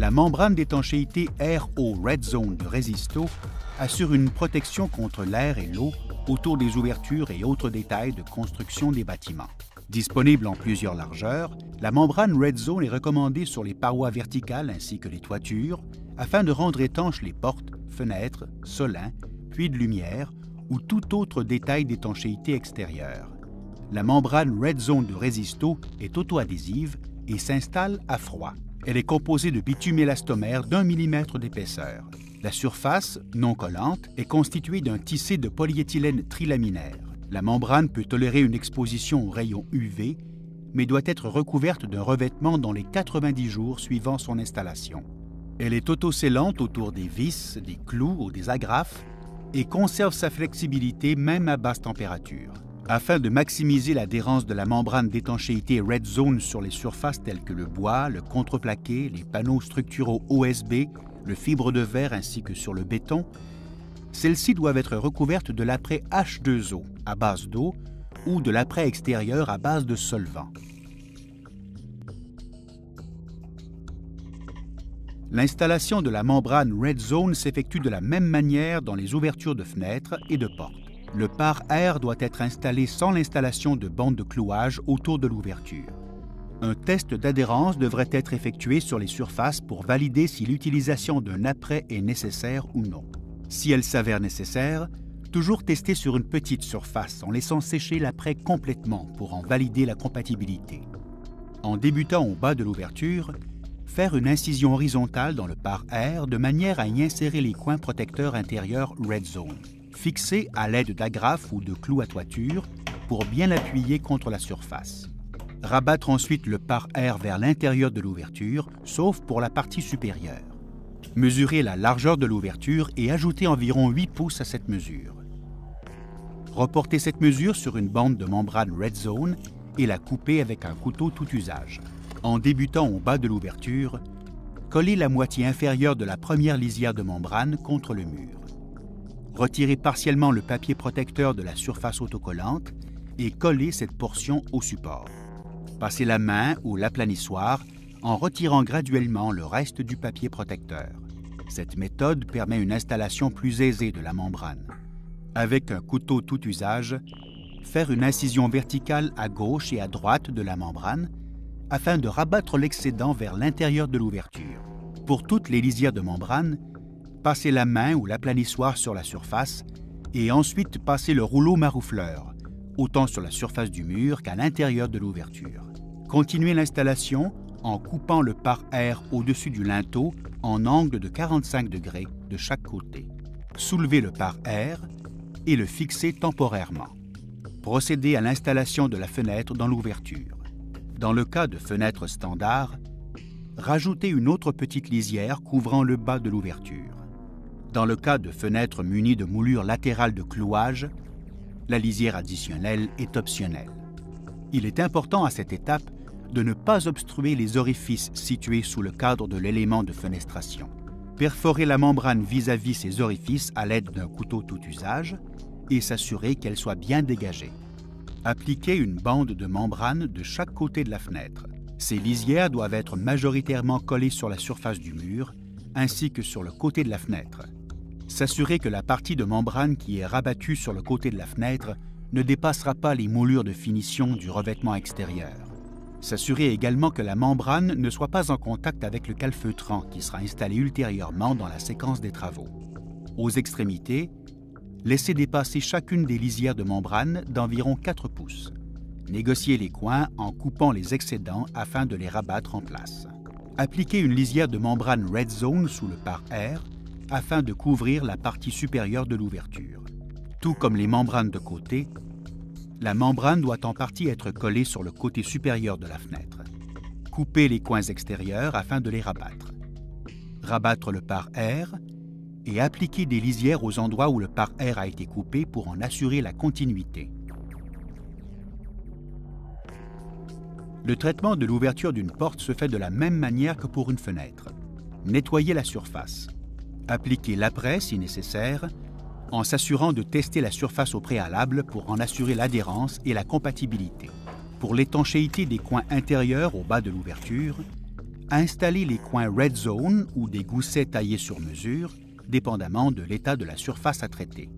La membrane d'étanchéité Air-Eau Red Zone de Resisto assure une protection contre l'air et l'eau autour des ouvertures et autres détails de construction des bâtiments. Disponible en plusieurs largeurs, la membrane Red Zone est recommandée sur les parois verticales ainsi que les toitures afin de rendre étanches les portes, fenêtres, solins, puits de lumière ou tout autre détail d'étanchéité extérieure. La membrane Red Zone de Resisto est auto-adhésive et s'installe à froid. Elle est composée de bitume élastomère d'1 mm d'épaisseur. La surface, non collante, est constituée d'un tissé de polyéthylène trilaminaire. La membrane peut tolérer une exposition aux rayons UV, mais doit être recouverte d'un revêtement dans les 90 jours suivant son installation. Elle est autoscellante autour des vis, des clous ou des agrafes et conserve sa flexibilité même à basse température. Afin de maximiser l'adhérence de la membrane d'étanchéité Red Zone sur les surfaces telles que le bois, le contreplaqué, les panneaux structuraux OSB, le fibre de verre ainsi que sur le béton, celles-ci doivent être recouvertes de l'apprêt H2O à base d'eau ou de l'apprêt extérieur à base de solvant. L'installation de la membrane Red Zone s'effectue de la même manière dans les ouvertures de fenêtres et de portes. Le pare-air doit être installé sans l'installation de bandes de clouage autour de l'ouverture. Un test d'adhérence devrait être effectué sur les surfaces pour valider si l'utilisation d'un apprêt est nécessaire ou non. Si elle s'avère nécessaire, toujours tester sur une petite surface en laissant sécher l'apprêt complètement pour en valider la compatibilité. En débutant au bas de l'ouverture, faire une incision horizontale dans le pare-air de manière à y insérer les coins protecteurs intérieurs Red Zone, fixés à l'aide d'agrafes ou de clous à toiture pour bien appuyer contre la surface. Rabattre ensuite le pare-air vers l'intérieur de l'ouverture, sauf pour la partie supérieure. Mesurer la largeur de l'ouverture et ajouter environ 8 pouces à cette mesure. Reporter cette mesure sur une bande de membrane Red Zone et la couper avec un couteau tout usage. En débutant au bas de l'ouverture, coller la moitié inférieure de la première lisière de membrane contre le mur. Retirer partiellement le papier protecteur de la surface autocollante et coller cette portion au support. Passer la main ou l'aplanissoir en retirant graduellement le reste du papier protecteur. Cette méthode permet une installation plus aisée de la membrane. Avec un couteau tout usage, faire une incision verticale à gauche et à droite de la membrane afin de rabattre l'excédent vers l'intérieur de l'ouverture. Pour toutes les lisières de membrane, passer la main ou l'aplanissoir sur la surface et ensuite passer le rouleau maroufleur, autant sur la surface du mur qu'à l'intérieur de l'ouverture. Continuez l'installation en coupant le pare-air au-dessus du linteau en angle de 45 degrés de chaque côté. Soulevez le pare-air et le fixez temporairement. Procédez à l'installation de la fenêtre dans l'ouverture. Dans le cas de fenêtre standard, rajoutez une autre petite lisière couvrant le bas de l'ouverture. Dans le cas de fenêtres munies de moulures latérales de clouage, la lisière additionnelle est optionnelle. Il est important à cette étape de ne pas obstruer les orifices situés sous le cadre de l'élément de fenestration. Perforez la membrane vis-à-vis ces orifices à l'aide d'un couteau tout usage et s'assurer qu'elle soit bien dégagée. Appliquez une bande de membrane de chaque côté de la fenêtre. Ces lisières doivent être majoritairement collées sur la surface du mur ainsi que sur le côté de la fenêtre. S'assurer que la partie de membrane qui est rabattue sur le côté de la fenêtre ne dépassera pas les moulures de finition du revêtement extérieur. S'assurer également que la membrane ne soit pas en contact avec le calfeutrant qui sera installé ultérieurement dans la séquence des travaux. Aux extrémités, laissez dépasser chacune des lisières de membrane d'environ 4 pouces. Négociez les coins en coupant les excédents afin de les rabattre en place. Appliquez une lisière de membrane Red Zone sous le pare-air afin de couvrir la partie supérieure de l'ouverture. Tout comme les membranes de côté, la membrane doit en partie être collée sur le côté supérieur de la fenêtre. Coupez les coins extérieurs afin de les rabattre. Rabattre le pare-air et appliquer des lisières aux endroits où le pare-air a été coupé pour en assurer la continuité. Le traitement de l'ouverture d'une porte se fait de la même manière que pour une fenêtre. Nettoyez la surface. Appliquez l'apprêt si nécessaire, en s'assurant de tester la surface au préalable pour en assurer l'adhérence et la compatibilité. Pour l'étanchéité des coins intérieurs au bas de l'ouverture, Installer les coins Red Zone ou des goussets taillés sur mesure, dépendamment de l'état de la surface à traiter.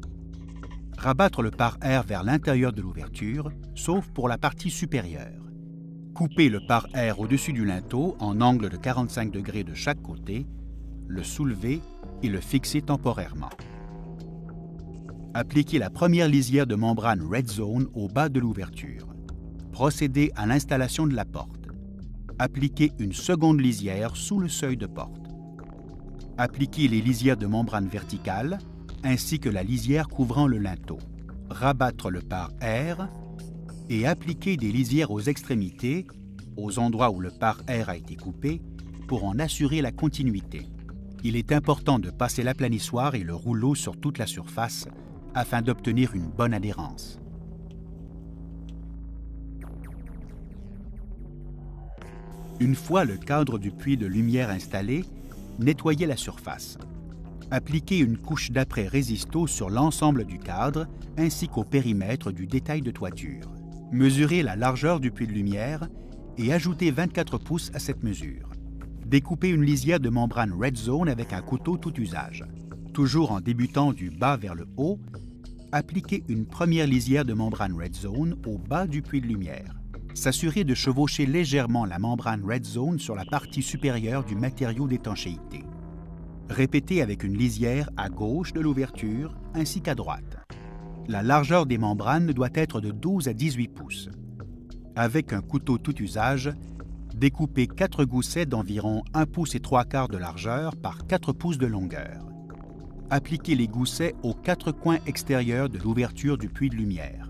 Rabattre le pare-air vers l'intérieur de l'ouverture, sauf pour la partie supérieure. Couper le pare-air au-dessus du linteau en angle de 45 degrés de chaque côté, le soulever et le fixer temporairement. Appliquer la première lisière de membrane Red Zone au bas de l'ouverture. Procéder à l'installation de la porte. Appliquer une seconde lisière sous le seuil de porte. Appliquer les lisières de membrane verticale ainsi que la lisière couvrant le linteau. Rabattre le pare-air et appliquer des lisières aux extrémités, aux endroits où le pare-air a été coupé, pour en assurer la continuité. Il est important de passer l'aplanissoir et le rouleau sur toute la surface afin d'obtenir une bonne adhérence. Une fois le cadre du puits de lumière installé, nettoyez la surface. Appliquez une couche d'apprêt résisto sur l'ensemble du cadre ainsi qu'au périmètre du détail de toiture. Mesurez la largeur du puits de lumière et ajoutez 24 pouces à cette mesure. Découpez une lisière de membrane Red Zone avec un couteau tout usage. Toujours en débutant du bas vers le haut, appliquez une première lisière de membrane Red Zone au bas du puits de lumière. S'assurer de chevaucher légèrement la membrane Red Zone sur la partie supérieure du matériau d'étanchéité. Répétez avec une lisière à gauche de l'ouverture ainsi qu'à droite. La largeur des membranes doit être de 12 à 18 pouces. Avec un couteau tout usage, découpez 4 goussets d'environ 1 pouce et 3/4 de largeur par 4 pouces de longueur. Appliquez les goussets aux 4 coins extérieurs de l'ouverture du puits de lumière.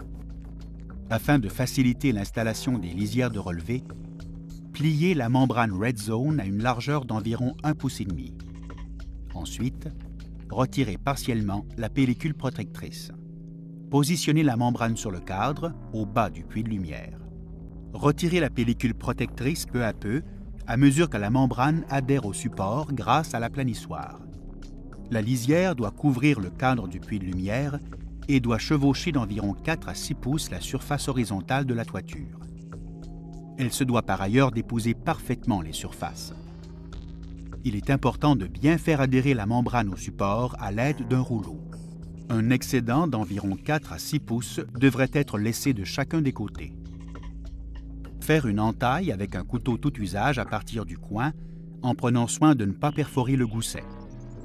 Afin de faciliter l'installation des lisières de relevé, pliez la membrane Red Zone à une largeur d'environ 1 pouce et demi. Ensuite, retirez partiellement la pellicule protectrice. Positionnez la membrane sur le cadre, au bas du puits de lumière. Retirez la pellicule protectrice peu à mesure que la membrane adhère au support grâce à l'aplanissoir. La lisière doit couvrir le cadre du puits de lumière et doit chevaucher d'environ 4 à 6 pouces la surface horizontale de la toiture. Elle se doit par ailleurs d'épouser parfaitement les surfaces. Il est important de bien faire adhérer la membrane au support à l'aide d'un rouleau. Un excédent d'environ 4 à 6 pouces devrait être laissé de chacun des côtés. Faire une entaille avec un couteau tout usage à partir du coin en prenant soin de ne pas perforer le gousset.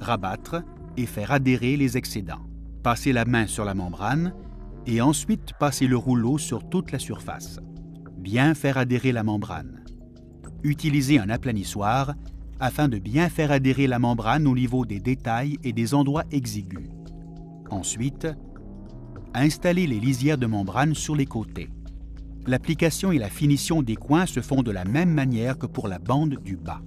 Rabattre et faire adhérer les excédents. Passer la main sur la membrane et ensuite passer le rouleau sur toute la surface. Bien faire adhérer la membrane. Utilisez un aplanissoir afin de bien faire adhérer la membrane au niveau des détails et des endroits exigus. Ensuite, installez les lisières de membrane sur les côtés. L'application et la finition des coins se font de la même manière que pour la bande du bas.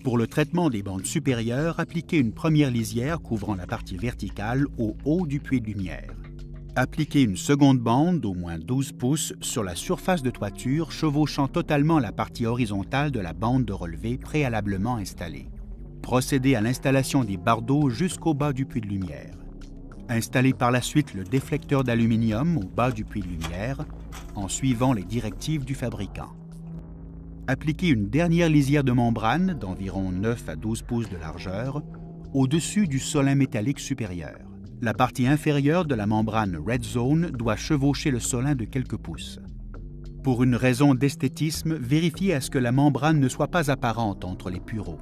Pour le traitement des bandes supérieures, appliquez une première lisière couvrant la partie verticale au haut du puits de lumière. Appliquez une seconde bande d'au moins 12 pouces sur la surface de toiture chevauchant totalement la partie horizontale de la bande de relevé préalablement installée. Procédez à l'installation des bardeaux jusqu'au bas du puits de lumière. Installez par la suite le déflecteur d'aluminium au bas du puits de lumière en suivant les directives du fabricant. Appliquez une dernière lisière de membrane d'environ 9 à 12 pouces de largeur au-dessus du solin métallique supérieur. La partie inférieure de la membrane Red Zone doit chevaucher le solin de quelques pouces. Pour une raison d'esthétisme, vérifiez à ce que la membrane ne soit pas apparente entre les pureaux.